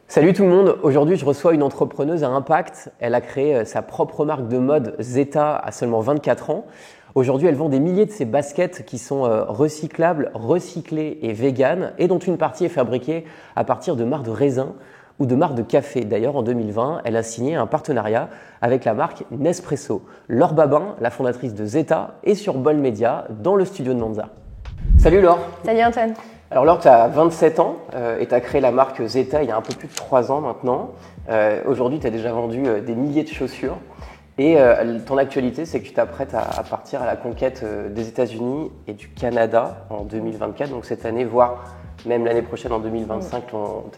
Salut tout le monde, aujourd'hui je reçois une entrepreneuse à impact. Elle a créé sa propre marque de mode Zeta à seulement 24 ans. Aujourd'hui elle vend des milliers de ses baskets qui sont recyclables, recyclées et véganes et dont une partie est fabriquée à partir de marcs de raisin ou de marcs de café. D'ailleurs en 2020 elle a signé un partenariat avec la marque Nespresso. Laure Babin, la fondatrice de Zeta, est sur Bol Media dans le studio de Monza. Salut Laure. Salut Antoine. Alors Laure, tu as 27 ans et tu as créé la marque Zeta il y a un peu plus de 3 ans maintenant. Aujourd'hui, tu as déjà vendu des milliers de chaussures et ton actualité, c'est que tu t'apprêtes à partir à la conquête des États-Unis et du Canada en 2024, donc cette année, voire même l'année prochaine en 2025,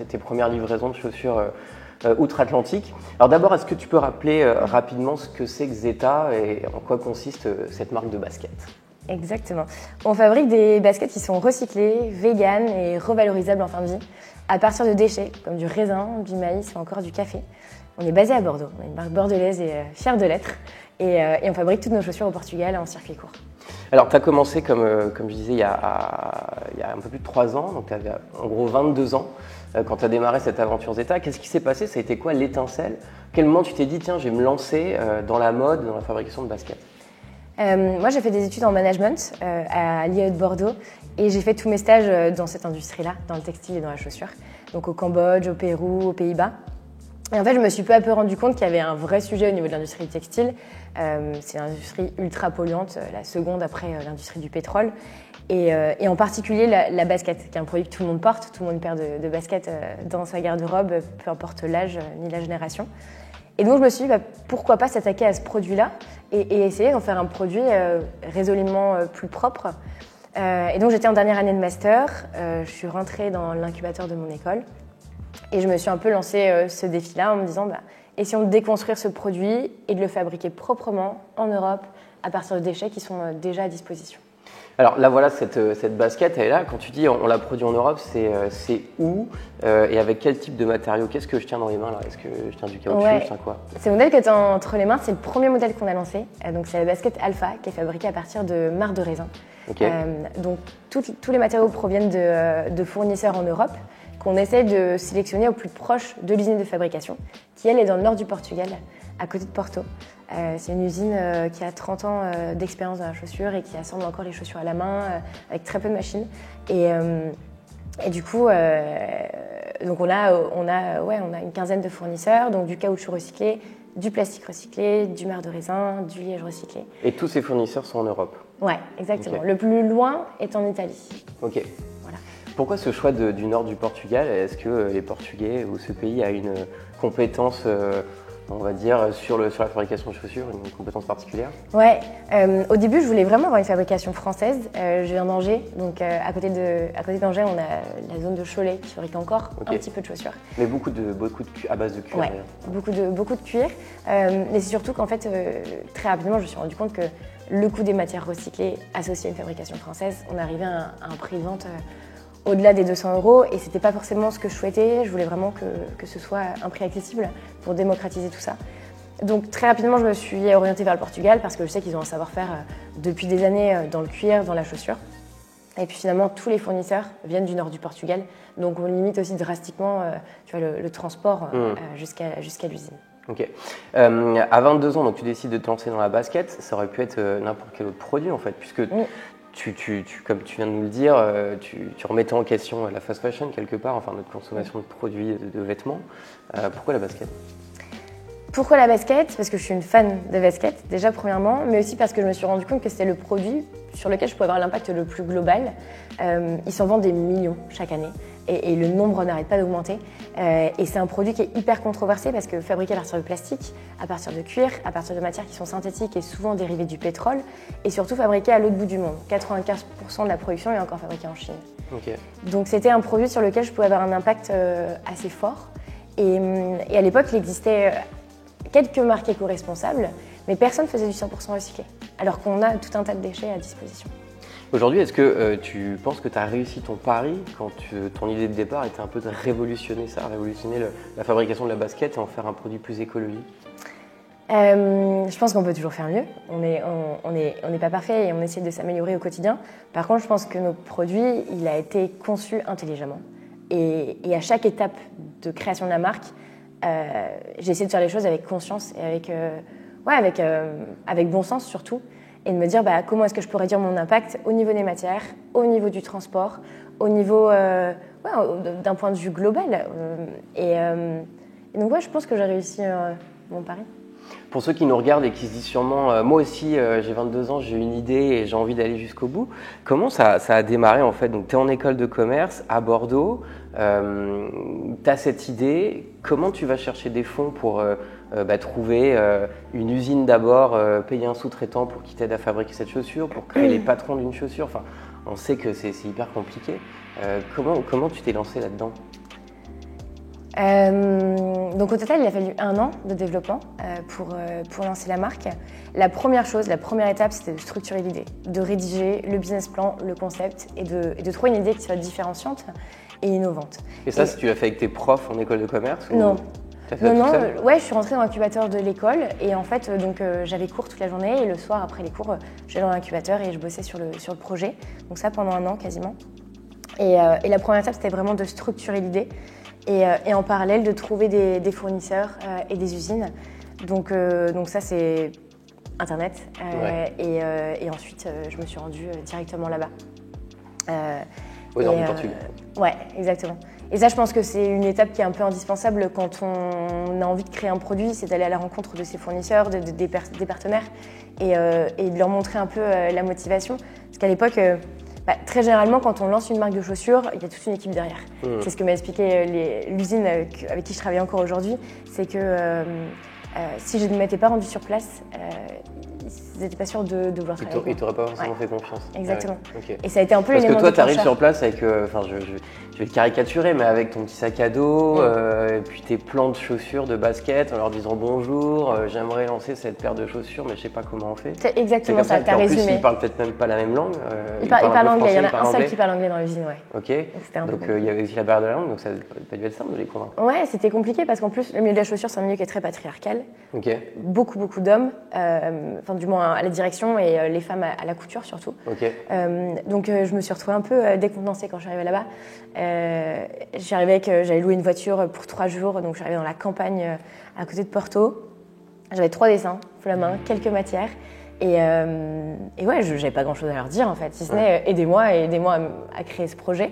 tes premières livraisons de chaussures outre-Atlantique. Alors d'abord, est-ce que tu peux rappeler rapidement ce que c'est que Zeta et en quoi consiste cette marque de basket ? Exactement. On fabrique des baskets qui sont recyclées, véganes et revalorisables en fin de vie à partir de déchets comme du raisin, du maïs ou encore du café. On est basé à Bordeaux, on est une marque bordelaise et fière de l'être. Et on fabrique toutes nos chaussures au Portugal en circuit court. Alors tu as commencé, comme je disais, il y a un peu plus de 3 ans, donc tu avais en gros 22 ans quand tu as démarré cette aventure Zeta. Qu'est-ce qui s'est passé? Ça a été quoi l'étincelle? Quel moment tu t'es dit, tiens, je vais me lancer dans la mode, dans la fabrication de baskets? Moi, j'ai fait des études en management à l'IAE de Bordeaux et j'ai fait tous mes stages dans cette industrie-là, dans le textile et dans la chaussure, donc au Cambodge, au Pérou, aux Pays-Bas. Et en fait, je me suis peu à peu rendu compte qu'il y avait un vrai sujet au niveau de l'industrie du textile. C'est une industrie ultra polluante, la seconde après l'industrie du pétrole. Et en particulier la basket, qui est un produit que tout le monde porte. Tout le monde paire de baskets dans sa garde-robe, peu importe l'âge ni la génération. Et donc je me suis dit, pourquoi pas s'attaquer à ce produit-là et essayer d'en faire un produit résolument plus propre. Et donc j'étais en dernière année de master, je suis rentrée dans l'incubateur de mon école et je me suis un peu lancé ce défi-là en me disant, essayons de déconstruire ce produit et de le fabriquer proprement en Europe à partir de déchets qui sont déjà à disposition. Alors là voilà, cette basket, elle est là. Quand tu dis on la produit en Europe, c'est où et avec quel type de matériaux? Qu'est-ce que je tiens dans les mains là? Est-ce que je tiens du caoutchouc? Je tiens quoi? Ce modèle que tu as entre les mains, c'est le premier modèle qu'on a lancé. Donc c'est la basket Alpha qui est fabriquée à partir de marcs de raisin. Okay. Donc tous les matériaux proviennent de fournisseurs en Europe qu'on essaie de sélectionner au plus proche de l'usine de fabrication, qui elle est dans le nord du Portugal, à côté de Porto. C'est une usine qui a 30 ans d'expérience dans la chaussure et qui assemble encore les chaussures à la main avec très peu de machines. Et du coup, donc on a une quinzaine de fournisseurs, donc du caoutchouc recyclé, du plastique recyclé, du marc de raisin, du liège recyclé. Et tous ces fournisseurs sont en Europe? Ouais, exactement. Okay. Le plus loin est en Italie. Ok. Voilà. Pourquoi ce choix du nord du Portugal? Est-ce que les Portugais ou ce pays a une compétence on va dire, sur la fabrication de chaussures, une compétence particulière? Ouais, au début, je voulais vraiment avoir une fabrication française. Je viens d'Angers, donc à côté d'Angers, on a la zone de Cholet qui fabrique encore un petit peu de chaussures. Mais beaucoup de à base de cuir. Ouais, beaucoup de cuir. Mais c'est surtout qu'en fait, très rapidement, je me suis rendu compte que le coût des matières recyclées associé à une fabrication française, on arrivait à un prix de vente au-delà des 200 € et c'était pas forcément ce que je souhaitais. Je voulais vraiment que ce soit un prix accessible pour démocratiser tout ça. Donc très rapidement, je me suis orientée vers le Portugal parce que je sais qu'ils ont un savoir-faire depuis des années dans le cuir, dans la chaussure. Et puis finalement, tous les fournisseurs viennent du nord du Portugal. Donc on limite aussi drastiquement le transport jusqu'à l'usine. Ok. À 22 ans, donc tu décides de te lancer dans la basket. Ça aurait pu être n'importe quel autre produit en fait, puisque comme tu viens de nous le dire, tu remettais en question la fast fashion quelque part, enfin notre consommation de produits, de vêtements. Pourquoi la basket? Pourquoi la basket? Parce que je suis une fan de basket, déjà premièrement, mais aussi parce que je me suis rendu compte que c'était le produit sur lequel je pouvais avoir l'impact le plus global. Ils s'en vendent des millions chaque année et le nombre n'arrête pas d'augmenter. Et c'est un produit qui est hyper controversé parce que fabriqué à partir de plastique, à partir de cuir, à partir de matières qui sont synthétiques et souvent dérivées du pétrole, et surtout fabriqué à l'autre bout du monde. 95% de la production est encore fabriquée en Chine. Okay. Donc c'était un produit sur lequel je pouvais avoir un impact assez fort. Et à l'époque, il existait quelques marques éco-responsables, mais personne ne faisait du 100% recyclé, alors qu'on a tout un tas de déchets à disposition. Aujourd'hui, est-ce que tu penses que tu as réussi ton pari quand ton idée de départ était un peu de révolutionner ça, révolutionner la fabrication de la basket et en faire un produit plus écologique? Je pense qu'on peut toujours faire mieux. On n'est pas parfait et on essaie de s'améliorer au quotidien. Par contre, je pense que notre produit, il a été conçu intelligemment. et à chaque étape de création de la marque, j'ai essayé de faire les choses avec conscience et avec bon sens surtout, et de me dire comment est-ce que je peux réduire mon impact au niveau des matières, au niveau du transport, au niveau d'un point de vue global. Et donc je pense que j'ai réussi mon pari. Pour ceux qui nous regardent et qui se disent sûrement, moi aussi j'ai 22 ans, j'ai une idée et j'ai envie d'aller jusqu'au bout, comment ça a démarré en fait? Donc tu es en école de commerce à Bordeaux, tu as cette idée, comment tu vas chercher des fonds pour trouver une usine d'abord, payer un sous-traitant pour qu'il t'aide à fabriquer cette chaussure, pour créer les patrons d'une chaussure, enfin on sait que c'est hyper compliqué. Comment tu t'es lancé là-dedans? Donc au total, il a fallu 1 an de développement pour lancer la marque. La première étape, c'était de structurer l'idée, de rédiger le business plan, le concept et de trouver une idée qui soit différenciante et innovante. Et ça, tu l'as fait avec tes profs en école de commerce? Non. Ouais, je suis rentrée dans l'incubateur de l'école et en fait, j'avais cours toute la journée et le soir après les cours, j'allais dans l'incubateur et je bossais sur le projet. Donc ça pendant 1 an quasiment. Et la première étape, c'était vraiment de structurer l'idée. Et en parallèle de trouver des fournisseurs et des usines. Donc ça c'est Internet. Et ensuite je me suis rendue directement là-bas. Dans le Portugal. Ouais, exactement. Et ça je pense que c'est une étape qui est un peu indispensable quand on a envie de créer un produit, c'est d'aller à la rencontre de ses fournisseurs, des partenaires et de leur montrer un peu la motivation. Parce qu'à l'époque, très généralement, quand on lance une marque de chaussures, il y a toute une équipe derrière. C'est ce que m'a expliqué l'usine avec qui je travaille encore aujourd'hui. C'est que si je ne m'étais pas rendue sur place, ils n'étaient pas sûrs de vouloir travailler avec moi. Ils t'auraient pas forcément fait confiance. Exactement. Ah ouais. Okay. Et ça a été un peu l'élément déclencheur. Parce que toi, tu arrives déclencheur. sur place avec, je vais te caricaturer, mais avec ton petit sac à dos, et puis tes plans de chaussures, de basket, en leur disant bonjour, j'aimerais lancer cette paire de chaussures, mais je sais pas comment on fait. C'est exactement ça, tu as résumé. En plus, ils parlent peut-être même pas la même langue. Ils parlent anglais, il y en a un seul qui parle anglais dans l'usine, ouais. Ok, donc il y avait aussi la barrière de la langue, donc ça n'a pas dû être simple de les convaincre. Ouais, c'était compliqué parce qu'en plus, le milieu de la chaussure, c'est un milieu qui est très patriarcal. Ok. Beaucoup d'hommes, enfin du moins à la direction et les femmes à la couture surtout. Ok. Donc je me suis retrouvée un peu décontenancée quand je suis arrivée là-bas. J'avais loué une voiture pour 3 jours, donc je suis arrivée dans la campagne à côté de Porto. J'avais 3 dessins sous la main, quelques matières. Et ouais, je n'avais pas grand-chose à leur dire en fait, si ce n'est aidez-moi à créer ce projet.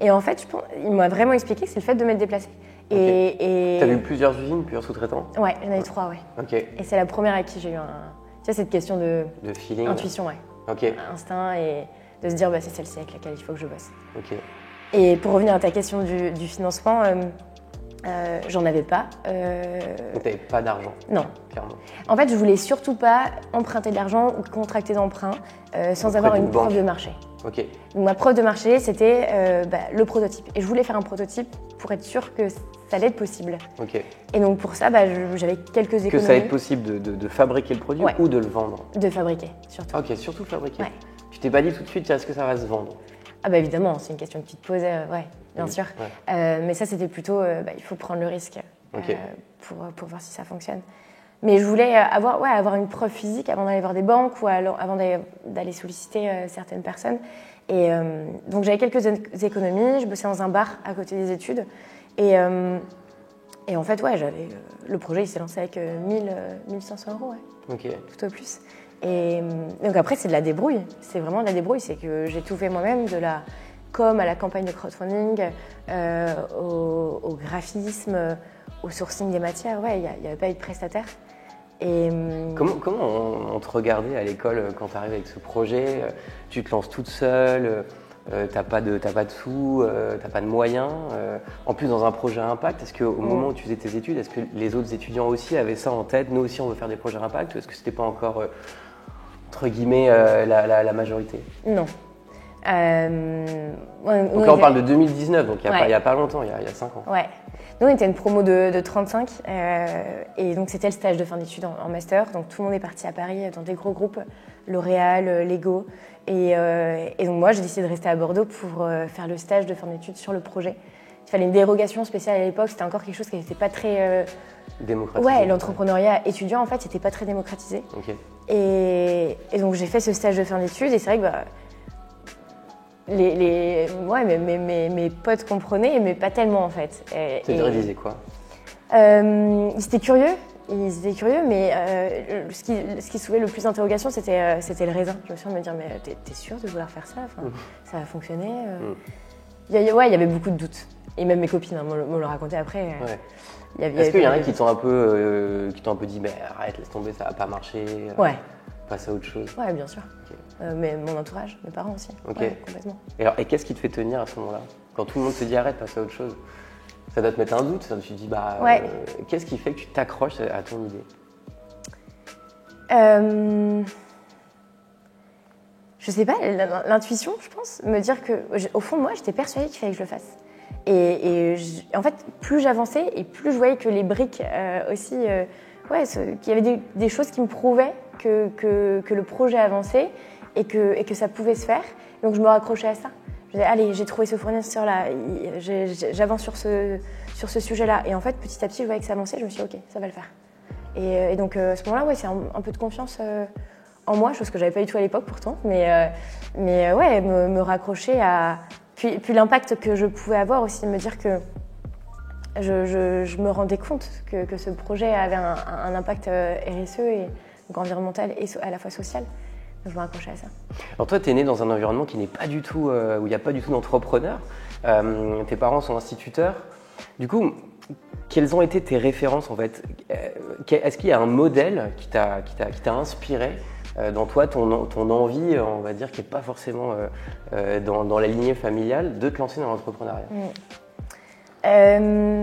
Et en fait, il m'a vraiment expliqué que c'est le fait de m'être déplacée. Okay. T'as vu plusieurs usines, plusieurs sous-traitants? Ouais, j'en ai eu 3, ouais. Okay. Et c'est la première avec qui j'ai eu cette question de feeling, intuition, ouais. Okay. Instinct et de se dire c'est celle-ci avec laquelle il faut que je bosse. Okay. Et pour revenir à ta question du financement, j'en avais pas. Donc t'avais pas d'argent? Non. Clairement. En fait, je voulais surtout pas emprunter de l'argent ou contracter d'emprunt sans avoir une preuve de marché. Okay. Donc ma preuve de marché, c'était le prototype. Et je voulais faire un prototype pour être sûre que ça allait être possible. Okay. Et donc pour ça, j'avais quelques économies. Que ça allait être possible de fabriquer le produit ou de le vendre? De fabriquer, surtout. Ok, surtout fabriquer. Ouais. Tu t'es pas dit tout de suite, est-ce que ça va se vendre? Ah évidemment, c'est une question que tu te posais, bien sûr. Ouais. Mais ça, c'était plutôt, il faut prendre le risque okay. pour voir si ça fonctionne. Mais je voulais avoir une preuve physique avant d'aller voir des banques ou avant d'aller solliciter certaines personnes. Et donc j'avais quelques économies, je bossais dans un bar à côté des études. Et en fait, le projet il s'est lancé avec 1500 €, Ok. tout au plus. Et donc après, c'est de la débrouille. C'est vraiment de la débrouille. C'est que j'ai tout fait moi-même, de la com à la campagne de crowdfunding, au graphisme, au sourcing des matières. Ouais, il n'y avait pas eu de prestataire. Et comment on te regardait à l'école quand tu arrives avec ce projet? Tu te lances toute seule, t'as pas de sous, t'as pas de moyens. En plus, dans un projet à impact, est-ce qu'au moment où tu faisais tes études, est-ce que les autres étudiants aussi avaient ça en tête? Nous aussi, on veut faire des projets à impact, ou est-ce que c'était pas encore, entre guillemets, la majorité? Non. Donc là, on parle de 2019, donc il n'y a pas longtemps, il y a 5 ans. Ouais. Nous, on était une promo de 35, et donc c'était le stage de fin d'études en master. Donc tout le monde est parti à Paris dans des gros groupes, L'Oréal, Lego. Et donc moi, j'ai décidé de rester à Bordeaux pour faire le stage de fin d'études sur le projet. Il fallait une dérogation spéciale à l'époque, c'était encore quelque chose qui n'était pas très... démocratisé. Ouais, l'entrepreneuriat étudiant, en fait, c'était pas très démocratisé. Okay. Et donc j'ai fait ce stage de fin d'études, et c'est vrai que Ouais, mes potes comprenaient, mais pas tellement en fait. C'est-à-dire, ils disaient quoi? Ils étaient curieux. Mais ce qui soulevait le plus d'interrogations, c'était le raisin. Je me suis dit, me dire, mais t'es sûr de vouloir faire ça? Enfin, ça va fonctionner? Il y avait beaucoup de doutes. Et même mes copines me le racontaient après. Est-ce qu'il y en a qui t'ont un peu dit, mais arrête, laisse tomber, ça va pas marcher, passe à autre chose? Ouais, bien sûr. Okay. Mais mon entourage, mes parents aussi. Ok. Ouais, complètement. Et qu'est-ce qui te fait tenir à ce moment-là? Quand tout le monde te dit arrête, passe à autre chose, ça doit te mettre un doute. Tu te dis, qu'est-ce qui fait que tu t'accroches à ton idée? Je sais pas, l'intuition, je pense, me dire que, au fond de moi, j'étais persuadée qu'il fallait que je le fasse. En fait, plus j'avançais et plus je voyais que les briques aussi, qu'il y avait des choses qui me prouvaient que le projet avançait et que ça pouvait se faire. Donc je me raccrochais à ça. Je disais, allez, j'ai trouvé ce fournisseur-là, j'avance sur ce sujet-là. Et en fait, petit à petit, je voyais que ça avançait, je me suis dit, ok, ça va le faire. Et donc à ce moment-là, c'est un peu de confiance en moi, chose que j'avais pas du tout à l'époque pourtant. Mais me raccrocher à... Puis l'impact que je pouvais avoir aussi, me dire que je me rendais compte que ce projet avait un impact RSE et donc environnemental et à la fois social. Donc je me raccrochais à ça. Alors toi, tu es né dans un environnement qui n'est pas du tout, où il n'y a pas du tout d'entrepreneurs. Tes parents sont instituteurs. Du coup, quelles ont été tes références en fait? Est-ce qu'il y a un modèle qui t'a inspiré dans toi, ton envie, on va dire, qui n'est pas forcément dans la lignée familiale, de te lancer dans l'entrepreneuriat?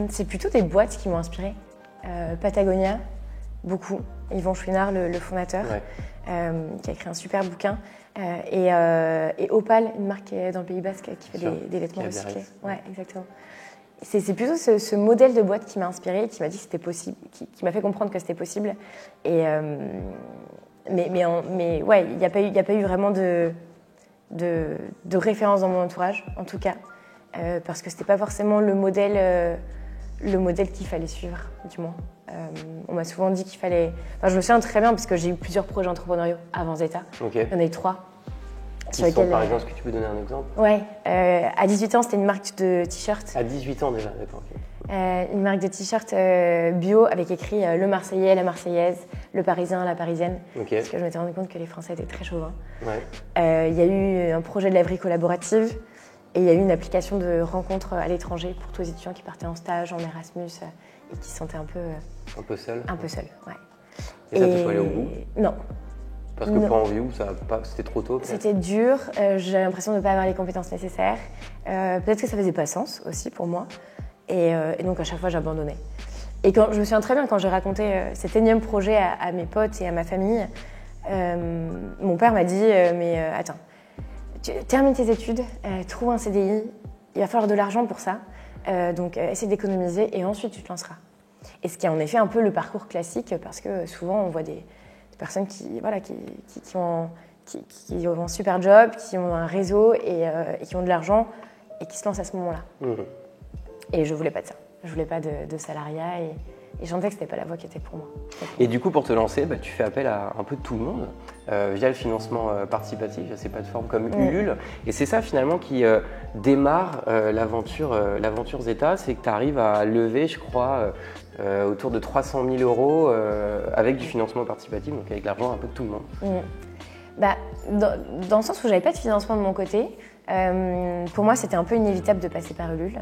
C'est plutôt des boîtes qui m'ont inspirée. Patagonia, beaucoup. Yvon Chouinard, le fondateur, qui a écrit un super bouquin. Et Opal, une marque qui est dans le Pays Basque, qui fait des vêtements recyclés. Ouais, exactement. C'est plutôt ce modèle de boîte qui m'a inspirée, qui m'a dit que c'était possible, qui m'a fait comprendre que c'était possible. Mais ouais, il n'y a pas eu vraiment de référence dans mon entourage, en tout cas, parce que c'était pas forcément le modèle qu'il fallait suivre, du moins. On m'a souvent dit qu'il fallait... Enfin, je me souviens très bien, parce que j'ai eu plusieurs projets entrepreneuriaux avant Zeta. Okay. Il y en a eu 3. Qui sont, par exemple, est-ce que tu peux donner un exemple? Ouais, à 18 ans, c'était une marque de t-shirts. À 18 ans déjà, d'accord. Okay. Une marque de t-shirts bio avec écrit le Marseillais, la Marseillaise, le Parisien, la Parisienne. Okay. Parce que je m'étais rendu compte que les Français étaient très chauvins. Ouais. Il y a eu un projet de laverie collaborative et il y a eu une application de rencontre à l'étranger pour tous les étudiants qui partaient en stage, en Erasmus et qui se sentaient un peu seul. Un peu seul, ouais. Et ça, t'es pas allé au bout? Non. Parce que pas envie ou c'était trop tôt? C'était dur, j'ai l'impression de ne pas avoir les compétences nécessaires. Peut-être que ça faisait pas sens aussi pour moi. Et donc à chaque fois j'abandonnais. Et je me souviens très bien quand j'ai raconté cet énième projet à mes potes et à ma famille, mon père m'a dit mais attends, termine tes études, trouve un CDI, il va falloir de l'argent pour ça, donc essaie d'économiser et ensuite tu te lanceras. Et ce qui est en effet un peu le parcours classique parce que souvent on voit des personnes qui ont un super job, qui ont un réseau et qui ont de l'argent et qui se lancent à ce moment-là. Mmh. Et je voulais pas de ça. Je voulais pas de salariat et je sentais que c'était pas la voie qui était pour moi. Et du coup, pour te lancer, tu fais appel à un peu tout le monde via le financement participatif, via ces plateformes comme Ulule. Et c'est ça finalement qui démarre l'aventure Zeta, c'est que tu arrives à lever, je crois, autour de 300 000 euros avec du financement participatif, donc avec l'argent un peu de tout le monde. Dans le sens où j'avais pas de financement de mon côté, pour moi c'était un peu inévitable de passer par Ulule,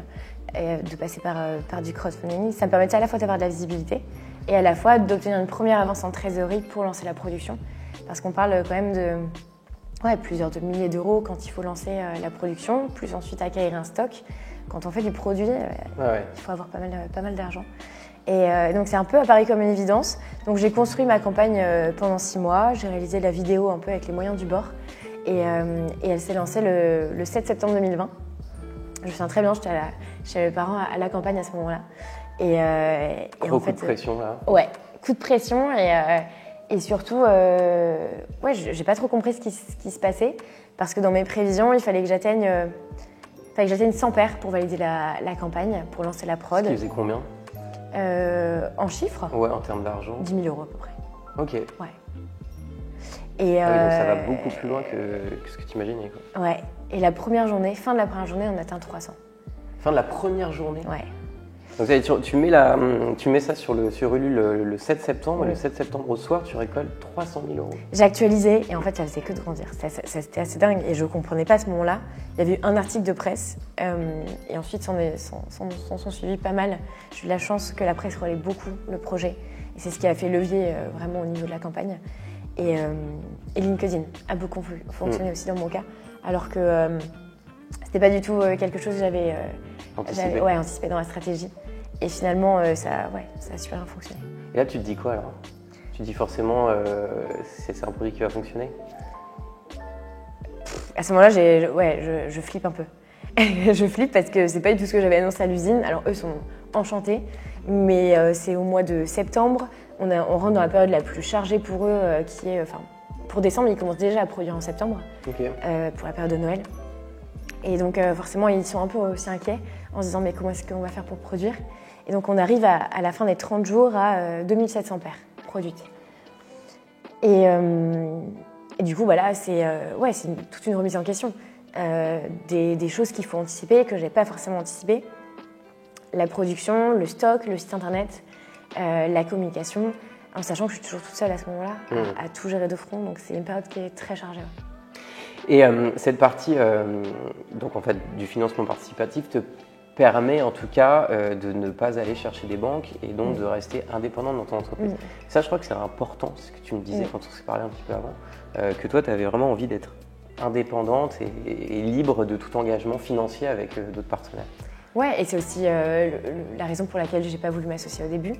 de passer par du crowdfunding. Ça me permettait à la fois d'avoir de la visibilité et à la fois d'obtenir une première avance en trésorerie pour lancer la production. Parce qu'on parle quand même de plusieurs milliers d'euros quand il faut lancer la production, plus ensuite acquérir un stock. Quand on fait du produit, il faut avoir pas mal d'argent. Et donc c'est un peu apparu comme une évidence. Donc j'ai construit ma campagne pendant 6 mois, j'ai réalisé la vidéo un peu avec les moyens du bord et elle s'est lancée le 7 septembre 2020. Je me souviens très bien, j'étais chez mes parents à la campagne à ce moment-là. Coup de pression là. Ouais, coup de pression et surtout, j'ai pas trop compris ce qui se passait parce que dans mes prévisions, il fallait que j'atteigne 100 paires pour valider la campagne, pour lancer la prod. Ce qui faisait combien? En chiffres? Ouais, en termes d'argent. 10 000 euros à peu près. Ok. Ouais. Donc ça va beaucoup plus loin que ce que tu imaginais. Ouais. Et la première journée, fin de la première journée, on atteint 300. Fin de la première journée. Ouais. Donc tu mets ça sur Ulule le 7 septembre, et le 7 septembre au soir, tu récoltes 300 000 euros. J'ai actualisé et en fait, ça faisait que de grandir. C'était assez dingue et je ne comprenais pas à ce moment-là. Il y avait eu un article de presse et ensuite s'en sont suivis pas mal. J'ai eu la chance que la presse relaie beaucoup le projet et c'est ce qui a fait levier vraiment au niveau de la campagne. Et LinkedIn a beaucoup fonctionné aussi dans mon cas, alors que c'était pas du tout quelque chose que j'avais anticipé dans la stratégie. Et finalement, ça a super bien fonctionné. Et là, tu te dis quoi alors? Tu te dis forcément c'est un produit qui va fonctionner? À ce moment-là, je flippe un peu. Je flippe parce que c'est pas du tout ce que j'avais annoncé à l'usine. Alors eux sont enchantés, mais c'est au mois de septembre. On rentre dans la période la plus chargée pour eux, qui est, pour décembre, ils commencent déjà à produire en septembre, pour la période de Noël. Et donc forcément, ils sont un peu aussi inquiets en se disant mais comment est-ce qu'on va faire pour produire? Et donc on arrive à la fin des 30 jours à 2700 paires produites. Et du coup, voilà, c'est toute une remise en question. Des choses qu'il faut anticiper, que je n'avais pas forcément anticipées. La production, le stock, le site internet, la communication, en sachant que je suis toujours toute seule à ce moment-là, à tout gérer de front. Donc c'est une période qui est très chargée. Et cette partie donc en fait, du financement participatif te permet en tout cas de ne pas aller chercher des banques et donc de rester indépendante dans ton entreprise. Ça, je crois que c'est important, ce que tu me disais quand on s'est parlé un petit peu avant, que toi, tu avais vraiment envie d'être indépendante et libre de tout engagement financier avec d'autres partenaires. Ouais, et c'est aussi la raison pour laquelle j'ai pas voulu m'associer au début.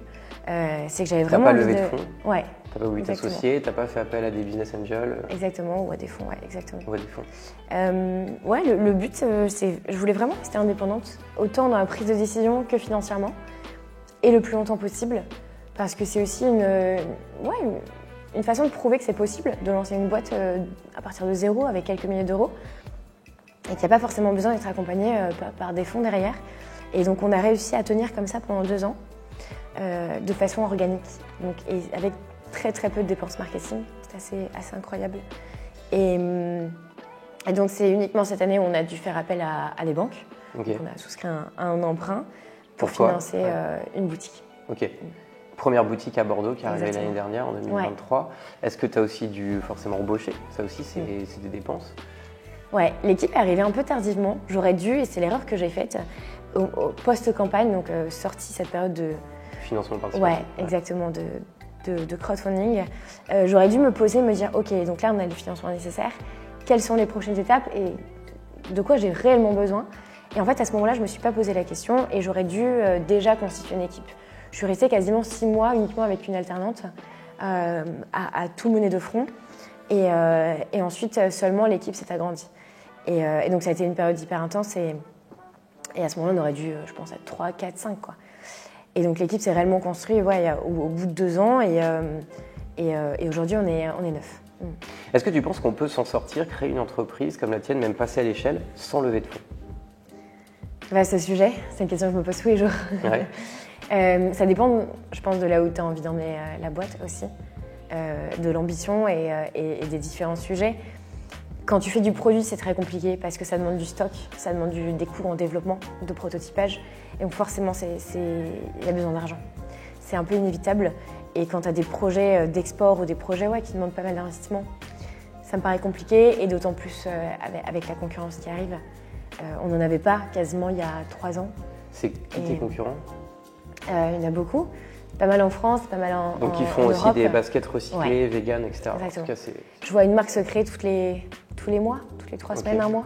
C'est que j'avais vraiment envie levé de fonds. Ouais. T'as pas voulu t'associer, t'as pas fait appel à des business angels. Exactement, ou à des fonds, ouais, exactement. Ou à des fonds. Le but, c'est, je voulais vraiment rester indépendante, autant dans la prise de décision que financièrement, et le plus longtemps possible, parce que c'est aussi une façon de prouver que c'est possible de lancer une boîte à partir de zéro avec quelques milliers d'euros, et qu'il n'y a pas forcément besoin d'être accompagné par des fonds derrière. Et donc on a réussi à tenir comme ça pendant 2 ans, de façon organique, donc, et avec très très peu de dépenses marketing, c'est assez incroyable. Et donc c'est uniquement cette année où on a dû faire appel à des banques. Okay. Donc on a souscrit un emprunt pour financer une boutique. Ok. Première boutique à Bordeaux qui est arrivée l'année dernière, en 2023. Ouais. Est-ce que tu as aussi dû forcément embaucher? Ça aussi, c'est des dépenses? Ouais, l'équipe est arrivée un peu tardivement. J'aurais dû, et c'est l'erreur que j'ai faite, au post-campagne, donc sortie cette période de financement participatif. Ouais, exactement, de crowdfunding. J'aurais dû me poser, me dire, ok, donc là on a le financement nécessaire, quelles sont les prochaines étapes et de quoi j'ai réellement besoin. Et en fait, à ce moment-là, je ne me suis pas posé la question et j'aurais dû déjà constituer une équipe. Je suis restée quasiment 6 mois uniquement avec une alternante à tout mener de front. Et ensuite, seulement l'équipe s'est agrandie. Et donc, ça a été une période hyper intense. Et à ce moment-là, on aurait dû, je pense, être 3, 4, 5, quoi. Et donc, l'équipe s'est réellement construite au bout de 2 ans. Et aujourd'hui, on est 9. Est-ce que tu penses qu'on peut s'en sortir, créer une entreprise comme la tienne, même passer à l'échelle, sans lever de fonds? Ce sujet, c'est une question que je me pose tous les jours. Ouais. Ça dépend, je pense, de là où tu as envie d'emmener la boîte aussi, de l'ambition et des différents sujets. Quand tu fais du produit, c'est très compliqué parce que ça demande du stock, ça demande des coûts en développement, de prototypage. Et donc forcément, il y a besoin d'argent. C'est un peu inévitable. Et quand tu as des projets d'export ou des projets qui demandent pas mal d'investissement, ça me paraît compliqué. Et d'autant plus avec la concurrence qui arrive. On n'en avait pas quasiment il y a 3 ans. C'est qui tes concurrents? Il y en a beaucoup. Pas mal en France, pas mal en Donc ils font aussi des baskets recyclées, vegan, etc. Exactement. En tout cas, je vois une marque se créer tous les mois, toutes les 3 semaines, 1 mois.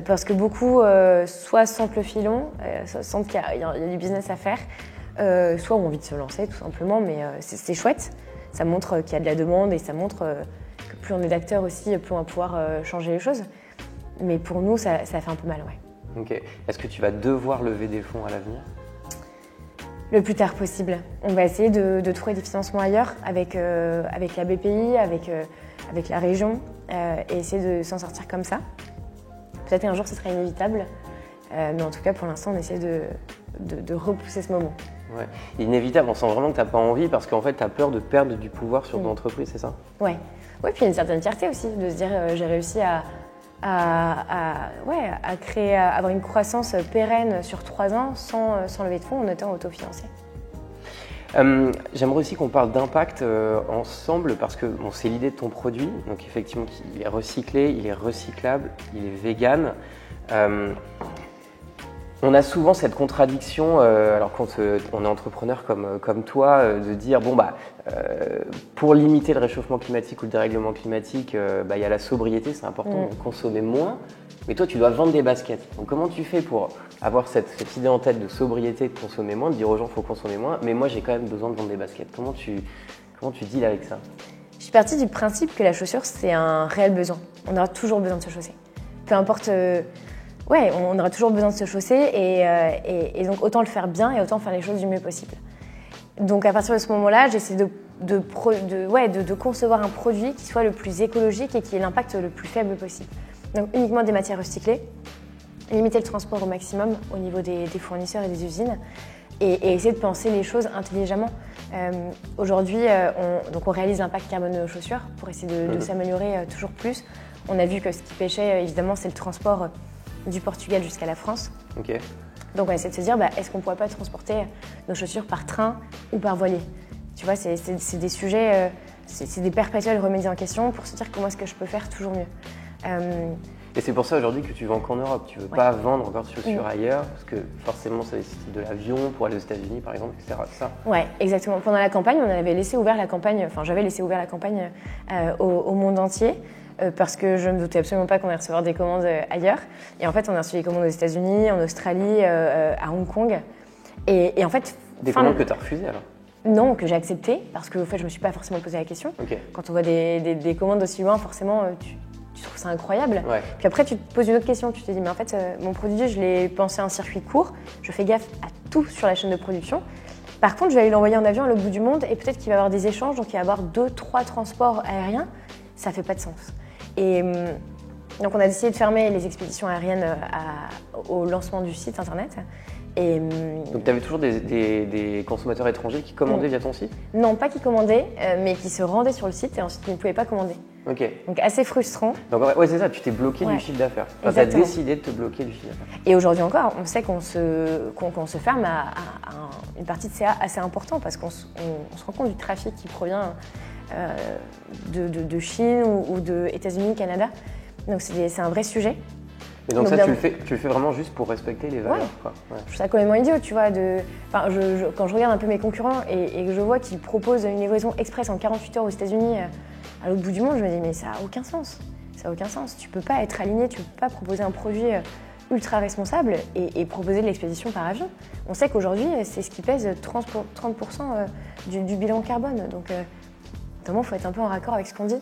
Parce que beaucoup soit sentent le filon, sentent qu'il y a du business à faire, soit ont envie de se lancer tout simplement, mais c'est chouette. Ça montre qu'il y a de la demande et ça montre que plus on est d'acteurs aussi, plus on va pouvoir changer les choses. Mais pour nous, ça fait un peu mal, ouais. Ok. Est-ce que tu vas devoir lever des fonds à l'avenir? Le plus tard possible. On va essayer de trouver des financements ailleurs, avec la BPI, avec la région, et essayer de s'en sortir comme ça. Peut-être qu'un jour, ce sera inévitable, mais en tout cas, pour l'instant, on essaie de repousser ce moment. Ouais. Inévitable, on sent vraiment que tu n'as pas envie parce qu'en fait, tu as peur de perdre du pouvoir sur ton entreprise, c'est ça? Ouais. Oui, puis il y a une certaine fierté aussi, de se dire j'ai réussi à à créer, à avoir une croissance pérenne sur 3 ans sans lever de fonds en étant autofinancé. J'aimerais aussi qu'on parle d'impact ensemble parce que bon, c'est l'idée de ton produit. Donc effectivement, il est recyclé, il est recyclable, il est vegan. On a souvent cette contradiction, alors quand on est entrepreneur comme toi, de dire bon pour limiter le réchauffement climatique ou le dérèglement climatique, il y a la sobriété, c'est important de consommer moins. Mais toi, tu dois vendre des baskets. Donc comment tu fais pour avoir cette idée en tête de sobriété, de consommer moins, de dire aux gens qu'il faut consommer moins, mais moi j'ai quand même besoin de vendre des baskets. Comment tu deals avec ça? Je suis partie du principe que la chaussure, c'est un réel besoin. On aura toujours besoin de se chausser. Peu importe... on aura toujours besoin de se chausser et donc autant le faire bien et autant faire les choses du mieux possible. Donc à partir de ce moment-là, j'essaie de concevoir un produit qui soit le plus écologique et qui ait l'impact le plus faible possible. Donc uniquement des matières recyclées, limiter le transport au maximum au niveau des fournisseurs et des usines et essayer de penser les choses intelligemment. Aujourd'hui, on réalise l'impact carbone de nos chaussures pour essayer de s'améliorer toujours plus. On a vu que ce qui pêchait, évidemment, c'est le transport du Portugal jusqu'à la France. Okay. Donc on essaie de se dire, est-ce qu'on ne pourrait pas transporter nos chaussures par train ou par voilier? Tu vois, c'est des sujets, c'est des perpétuels remises en question pour se dire comment est-ce que je peux faire toujours mieux. Et c'est pour ça aujourd'hui que tu vends qu'en Europe. Tu ne veux pas vendre encore de chaussures ailleurs parce que forcément ça nécessite de l'avion pour aller aux États-Unis par exemple, etc. Ça. Ouais, exactement. Pendant la campagne, j'avais laissé ouvert la campagne au monde entier. Parce que je ne me doutais absolument pas qu'on allait recevoir des commandes ailleurs. Et en fait, on a reçu des commandes aux États-Unis, en Australie, à Hong Kong. Et en fait... Des commandes que tu as refusées alors? Non, que j'ai acceptées, parce que en fait, je ne me suis pas forcément posé la question. Okay. Quand on voit des commandes aussi loin, forcément, tu trouves ça incroyable. Ouais. Puis après, tu te poses une autre question. Tu te dis, mais en fait, mon produit, je l'ai pensé à un circuit court. Je fais gaffe à tout sur la chaîne de production. Par contre, je vais aller l'envoyer en avion à l'autre bout du monde et peut-être qu'il va y avoir des échanges, donc il va y avoir 2-3 transports aériens. Ça ne fait pas de sens. Et donc on a décidé de fermer les expéditions aériennes au lancement du site internet. Donc tu avais toujours des consommateurs étrangers qui commandaient via ton site? Non, pas qui commandaient, mais qui se rendaient sur le site et ensuite qui ne pouvaient pas commander. Ok. Donc assez frustrant. Donc c'est ça, tu t'es bloqué du chiffre d'affaires. Enfin, tu as décidé de te bloquer du chiffre d'affaires. Et aujourd'hui encore, on sait qu'on se ferme à une partie de CA assez important parce qu'on se rend compte du trafic qui provient de Chine ou de États-Unis, Canada. Donc c'est un vrai sujet. Et donc ça, tu le fais vraiment juste pour respecter les valeurs, quoi. Ouais. Je trouve ça complètement idiot, tu vois. Quand je regarde un peu mes concurrents et que je vois qu'ils proposent une livraison express en 48 heures aux États-Unis à l'autre bout du monde, je me dis mais ça n'a aucun sens. Ça n'a aucun sens. Tu peux pas être aligné, tu peux pas proposer un produit ultra responsable et proposer de l'expédition par avion. On sait qu'aujourd'hui, c'est ce qui pèse 30% du bilan carbone. Donc, notamment, il faut être un peu en raccord avec ce qu'on dit.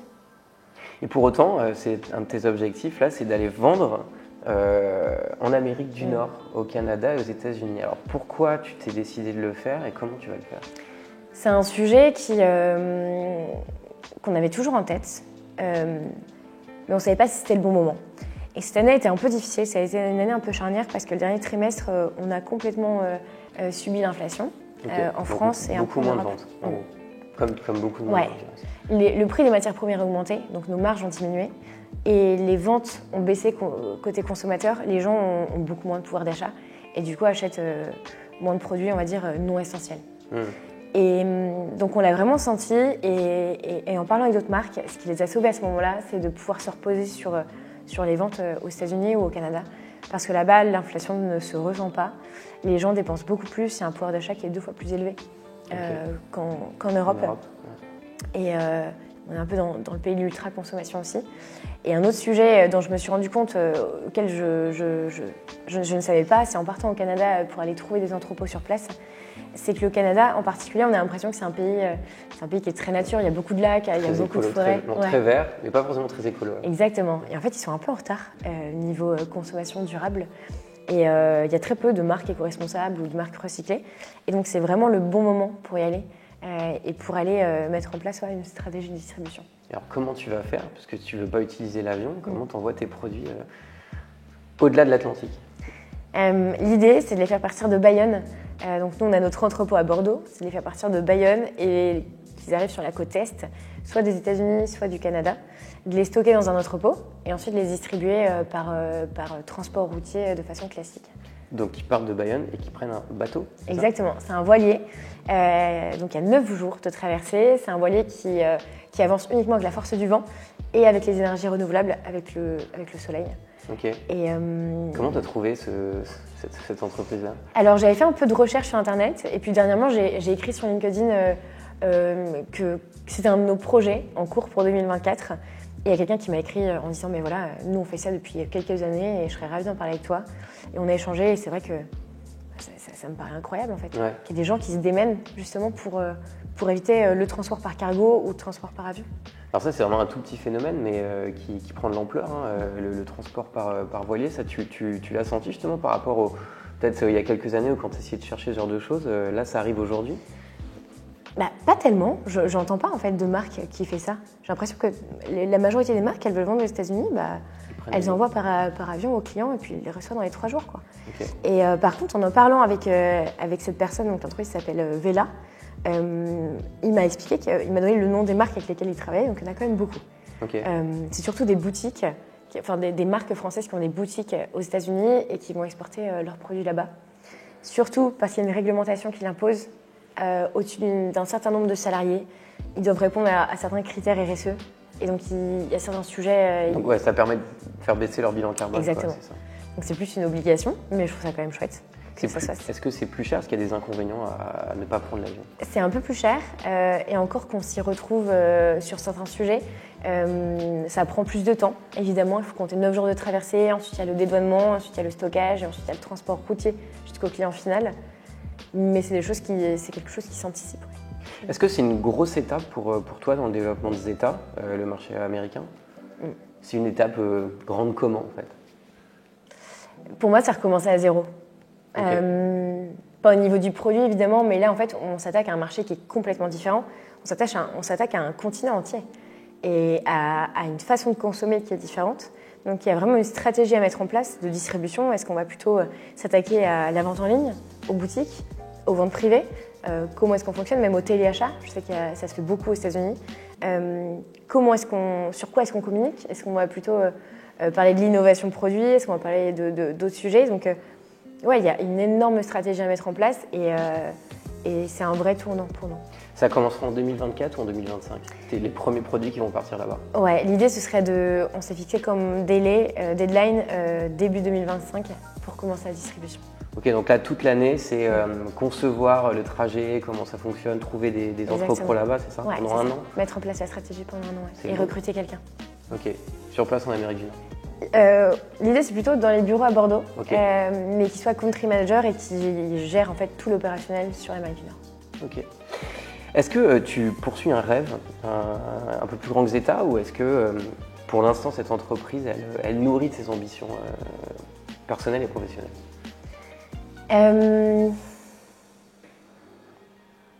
Et pour autant, c'est un de tes objectifs, là, c'est d'aller vendre en Amérique du Nord, au Canada et aux États-Unis. Alors, pourquoi tu t'es décidé de le faire et comment tu vas le faire? C'est un sujet qu'on avait toujours en tête, mais on ne savait pas si c'était le bon moment. Et cette année a été un peu difficile, ça a été une année un peu charnière parce que le dernier trimestre, on a complètement subi l'inflation en France et un peu en Europe. Beaucoup moins de ventes, en gros. Comme beaucoup de monde. Ouais. Le prix des matières premières a augmenté, donc nos marges ont diminué. Et les ventes ont baissé côté consommateur. Les gens ont beaucoup moins de pouvoir d'achat et du coup achètent moins de produits, on va dire, non essentiels. Et donc on l'a vraiment senti et en parlant avec d'autres marques, ce qui les a sauvés à ce moment-là, c'est de pouvoir se reposer sur les ventes aux États-Unis ou au Canada. Parce que là-bas, l'inflation ne se ressent pas. Les gens dépensent beaucoup plus, il y a un pouvoir d'achat qui est 2 fois plus élevé qu'en Europe. Et on est un peu dans le pays de l'ultra-consommation aussi. Et un autre sujet dont je me suis rendu compte, auquel je ne savais pas, c'est en partant au Canada pour aller trouver des entrepôts sur place, c'est que le Canada, en particulier, on a l'impression que c'est un pays qui est très nature, il y a beaucoup de lacs, il y a beaucoup de forêts. Très vert, mais pas forcément très écolo. Exactement. Et en fait, ils sont un peu en retard niveau consommation durable. Et il y a très peu de marques éco-responsables ou de marques recyclées. Et donc, c'est vraiment le bon moment pour y aller et pour aller mettre en place une stratégie de distribution. Alors, comment tu vas faire? Parce que tu ne veux pas utiliser l'avion. Comment tu envoies tes produits au-delà de l'Atlantique? L'idée, c'est de les faire partir de Bayonne. Donc, nous, on a notre entrepôt à Bordeaux. C'est de les faire partir de Bayonne et qu'ils arrivent sur la côte Est, soit des États-Unis, soit du Canada, de les stocker dans un entrepôt et ensuite les distribuer par transport routier de façon classique. Donc ils partent de Bayonne et qui prennent un bateau? Exactement, c'est un voilier. Donc il y a 9 jours de traversée. C'est un voilier qui avance uniquement avec la force du vent et avec les énergies renouvelables, avec le soleil. Ok. Et comment tu as trouvé cette entreprise-là? Alors j'avais fait un peu de recherche sur Internet et puis dernièrement j'ai écrit sur LinkedIn que c'était un de nos projets en cours pour 2024. Et il y a quelqu'un qui m'a écrit en disant mais voilà, nous on fait ça depuis quelques années et je serais ravie d'en parler avec toi. Et on a échangé et c'est vrai que ça me paraît incroyable en fait. Ouais. Qu'il y ait des gens qui se démènent justement pour éviter le transport par cargo ou le transport par avion. Alors ça c'est vraiment un tout petit phénomène mais qui prend de l'ampleur, hein, le transport par voilier. Ça tu l'as senti justement par rapport au peut-être il y a quelques années où quand tu essayais de chercher ce genre de choses, là ça arrive aujourd'hui? Bah, pas tellement, j'entends pas en fait de marque qui fait ça. J'ai l'impression que la majorité des marques, elles veulent vendre aux États-Unis, bah, elles envoient par avion aux clients et puis ils les reçoivent dans les 3 jours. Quoi. Okay. Et par contre, en parlant avec cette personne, donc l'entreprise s'appelle Vela, il m'a expliqué qu'il m'a donné le nom des marques avec lesquelles il travaille, donc il y en a quand même beaucoup. Okay. C'est surtout des boutiques, des marques françaises qui ont des boutiques aux États-Unis et qui vont exporter leurs produits là-bas. Surtout parce qu'il y a une réglementation qui l'impose. Au-dessus d'un certain nombre de salariés, ils doivent répondre à certains critères RSE. Et donc, il y a certains sujets... Donc ouais, ça permet de faire baisser leur bilan carbone. Exactement. Quoi, c'est ça. Donc c'est plus une obligation, mais je trouve ça quand même chouette. Est-ce que c'est plus cher? Est-ce qu'il y a des inconvénients à ne pas prendre l'avion? C'est un peu plus cher, et encore qu'on s'y retrouve sur certains sujets, ça prend plus de temps. Évidemment, il faut compter 9 jours de traversée, ensuite il y a le dédouanement, ensuite il y a le stockage, et ensuite il y a le transport routier jusqu'au client final. Mais c'est quelque chose qui s'anticipe. Est-ce que c'est une grosse étape pour toi dans le développement des États, le marché américain? C'est une étape grande comment en fait? Pour moi, ça recommençait à zéro. Okay. Pas au niveau du produit évidemment, mais là en fait, on s'attaque à un marché qui est complètement différent. On s'attaque à un continent entier et à une façon de consommer qui est différente. Donc il y a vraiment une stratégie à mettre en place de distribution. Est-ce qu'on va plutôt s'attaquer à la vente en ligne, aux boutiques, aux ventes privées? Comment est-ce qu'on fonctionne, même au téléachat? Je sais que ça se fait beaucoup aux États-Unis. Sur quoi est-ce qu'on communique? Est-ce qu'on va plutôt parler de l'innovation produit? Est-ce qu'on va parler d'autres sujets? Donc ouais, il y a une énorme stratégie à mettre en place et c'est un vrai tournant pour nous. Ça commencera en 2024 ou en 2025? C'est les premiers produits qui vont partir là-bas? Ouais, l'idée ce serait on s'est fixé comme deadline début 2025 pour commencer la distribution. Ok, donc là toute l'année c'est concevoir le trajet, comment ça fonctionne, trouver des entrepôts là-bas, c'est ça? Ouais, pendant un an? Mettre en place la stratégie pendant un an et recruter quelqu'un. Ok, sur place en Amérique du Nord? L'idée c'est plutôt dans les bureaux à Bordeaux, okay. Mais qui soit country manager et qui gère en fait tout l'opérationnel sur l'Amérique du Nord. Ok. Est-ce que tu poursuis un rêve un peu plus grand que Zeta ou est-ce que pour l'instant cette entreprise elle nourrit de ses ambitions personnelles et professionnelles?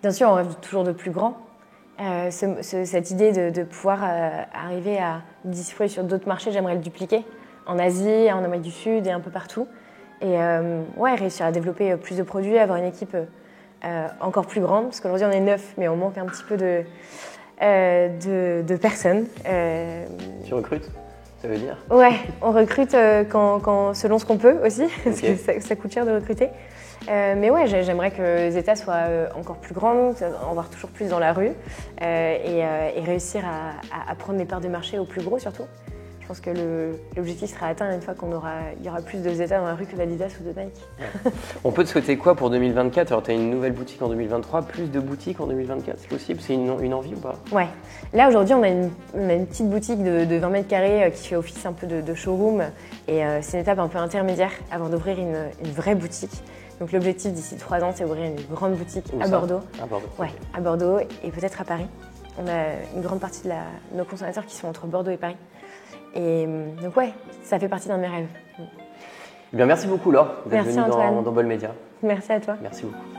Bien sûr, on rêve toujours de plus grand. Cette idée de pouvoir arriver à distribuer sur d'autres marchés, j'aimerais le dupliquer en Asie, en Amérique du Sud et un peu partout. Et réussir à développer plus de produits, avoir une équipe encore plus grande, parce qu'aujourd'hui on est 9, mais on manque un petit peu de personnes. Tu recrutes, ça veut dire? Ouais, on recrute selon ce qu'on peut aussi, parce que ça coûte cher de recruter. Mais ouais, j'aimerais que Zeta soit encore plus grande, en voir toujours plus dans la rue et réussir à prendre des parts de marché au plus gros surtout. Je pense que l'objectif sera atteint une fois il y aura plus de Zeta dans la rue que d'Adidas ou de Nike. Ouais. On peut te souhaiter quoi pour 2024? Alors tu as une nouvelle boutique en 2023, plus de boutiques en 2024, c'est possible? C'est une envie ou pas? Ouais. Là aujourd'hui on a une petite boutique de 20 mètres carrés qui fait office un peu de showroom et c'est une étape un peu intermédiaire avant d'ouvrir une vraie boutique. Donc l'objectif d'ici 3 ans c'est d'ouvrir une grande boutique à Bordeaux. À Bordeaux. Ouais, à Bordeaux et peut-être à Paris. On a une grande partie de nos consommateurs qui sont entre Bordeaux et Paris. Et donc ouais, ça fait partie d'un de mes rêves. Eh bien, merci beaucoup Laure d'être venue dans Bol Media. Merci à toi. Merci beaucoup.